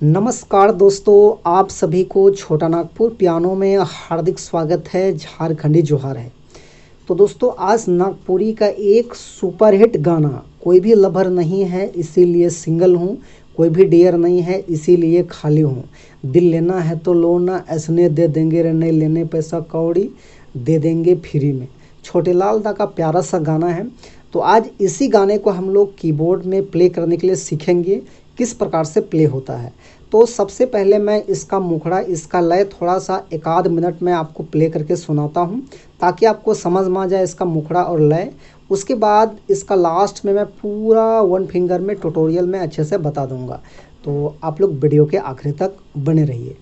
नमस्कार दोस्तों, आप सभी को छोटा नागपुर पियानो में हार्दिक स्वागत है। झारखंडी जोहार है। तो दोस्तों, आज नागपुरी का एक सुपरहिट गाना, कोई भी लवर नहीं है इसीलिए सिंगल हूँ, कोई भी डियर नहीं है इसीलिए खाली हूँ, दिल लेना है तो लो ना, ऐसने दे देंगे रे, नहीं लेने पैसा कौड़ी दे देंगे फ्री में। छोटे लाल दा का प्यारा सा गाना है। तो आज इसी गाने को हम लोग कीबोर्ड में प्ले करने के लिए सीखेंगे किस प्रकार से प्ले होता है। तो सबसे पहले मैं इसका मुखड़ा, इसका लय थोड़ा सा एक आध मिनट में आपको प्ले करके सुनाता हूँ ताकि आपको समझ में आ जाए इसका मुखड़ा और लय। उसके बाद इसका लास्ट में मैं पूरा वन फिंगर में ट्यूटोरियल में अच्छे से बता दूंगा। तो आप लोग वीडियो के आखिरी तक बने रहिए।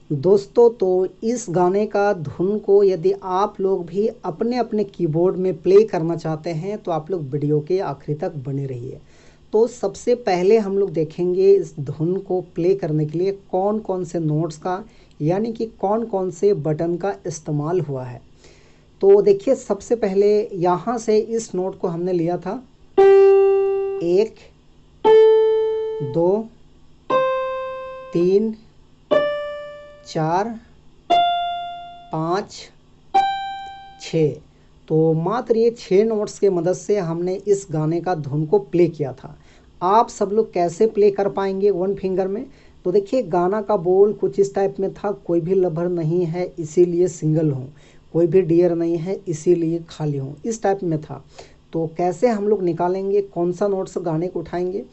दोस्तों, तो इस गाने का धुन को यदि आप लोग भी अपने अपने कीबोर्ड में प्ले करना चाहते हैं तो आप लोग वीडियो के आखिरी तक बने रहिए। तो सबसे पहले हम लोग देखेंगे इस धुन को प्ले करने के लिए कौन कौन से नोट्स का, यानी कि कौन कौन से बटन का इस्तेमाल हुआ है। तो देखिए, सबसे पहले यहाँ से इस नोट को हमने लिया था 1 2 3 4 5 6। तो मात्र ये 6 नोट्स के मदद से हमने इस गाने का धुन को प्ले किया था। आप सब लोग कैसे प्ले कर पाएंगे वन फिंगर में? तो देखिए, गाना का बोल कुछ इस टाइप में था, कोई भी लवर नहीं है इसीलिए सिंगल हूँ, कोई भी डियर नहीं है इसीलिए खाली हूँ, इस टाइप में था। तो कैसे हम लोग निकालेंगे, कौन सा नोट से गाने को उठाएंगे?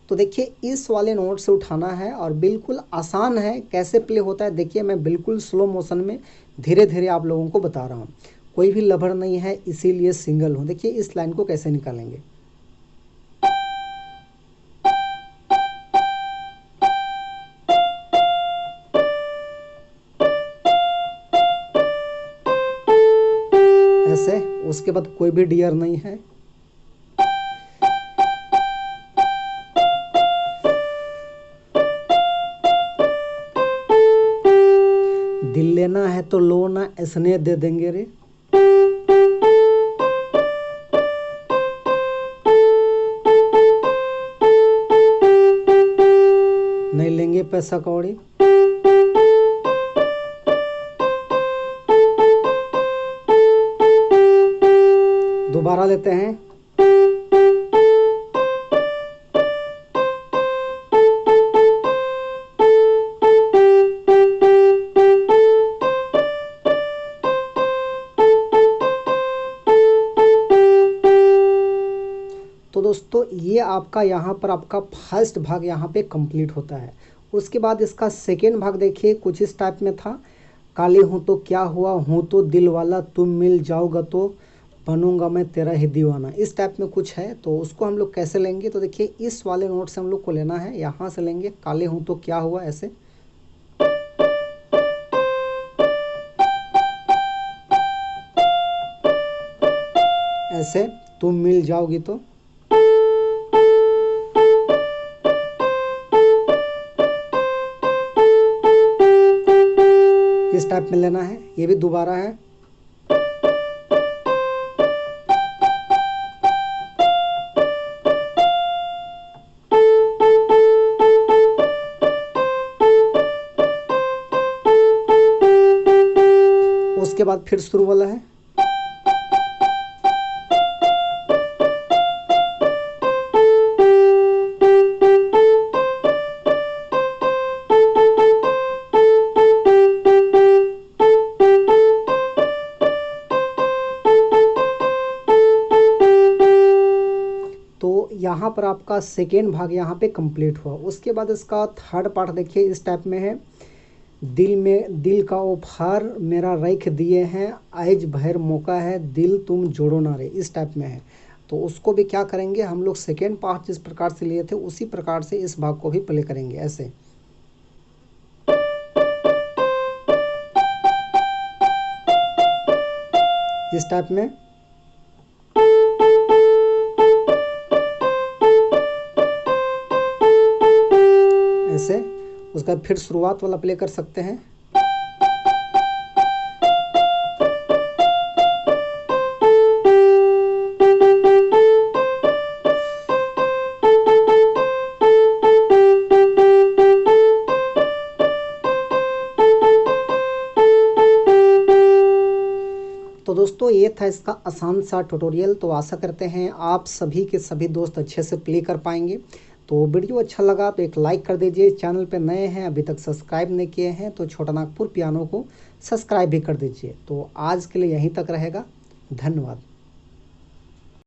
तो देखिए, इस वाले नोट से उठाना है और बिल्कुल आसान है। कैसे प्ले होता है देखिए, मैं बिल्कुल स्लो मोशन में धीरे धीरे आप लोगों को बता रहा हूँ। कोई भी लवर नहीं है इसीलिए सिंगल हूँ। देखिए इस लाइन को कैसे निकालेंगे। ऐसे, उसके बाद कोई भी डियर नहीं है, दिल लेना है तो लो ना, ऐसने दे देंगे रे, नहीं लेंगे पैसा कौड़ी। दोबारा लेते हैं। तो दोस्तों, ये आपका यहाँ पर आपका फर्स्ट भाग यहाँ पे कंप्लीट होता है। उसके बाद इसका सेकेंड भाग देखिए, कुछ इस टाइप में था। काले हूँ तो क्या हुआ, हूँ तो दिल वाला, तुम मिल जाओगा तो बनूंगा मैं तेरा ही दीवाना, इस टाइप में कुछ है। तो उसको हम लोग कैसे लेंगे? तो देखिए, इस वाले नोट से हम लोग को लेना है, यहाँ से लेंगे काले हूँ तो क्या हुआ, ऐसे। ऐसे तुम मिल जाओगी तो, इस टाइप में लेना है। ये भी दोबारा है। उसके बाद फिर शुरू वाला है। तो यहाँ पर आपका सेकेंड भाग यहाँ पे कंप्लीट हुआ। उसके बाद इसका थर्ड पार्ट देखिए, इस टाइप में है। दिल का उपहार मेरा रख दिए हैं, आज भर मौका है, दिल तुम जोड़ो ना रे, इस टाइप में है। तो उसको भी क्या करेंगे हम लोग, सेकेंड पार्ट जिस प्रकार से लिए थे उसी प्रकार से इस भाग को भी प्ले करेंगे ऐसे। इस टाइप में। ऐसे। उसके बाद फिर शुरुआत वाला प्ले कर सकते हैं। तो दोस्तों ये था इसका आसान सा ट्यूटोरियल। तो आशा करते हैं आप सभी के सभी दोस्त अच्छे से प्ले कर पाएंगे। तो वीडियो अच्छा लगा तो एक लाइक कर दीजिए। चैनल पे नए हैं अभी तक सब्सक्राइब नहीं किए हैं तो छोटा नागपुर पियानो को सब्सक्राइब भी कर दीजिए। तो आज के लिए यहीं तक रहेगा। धन्यवाद।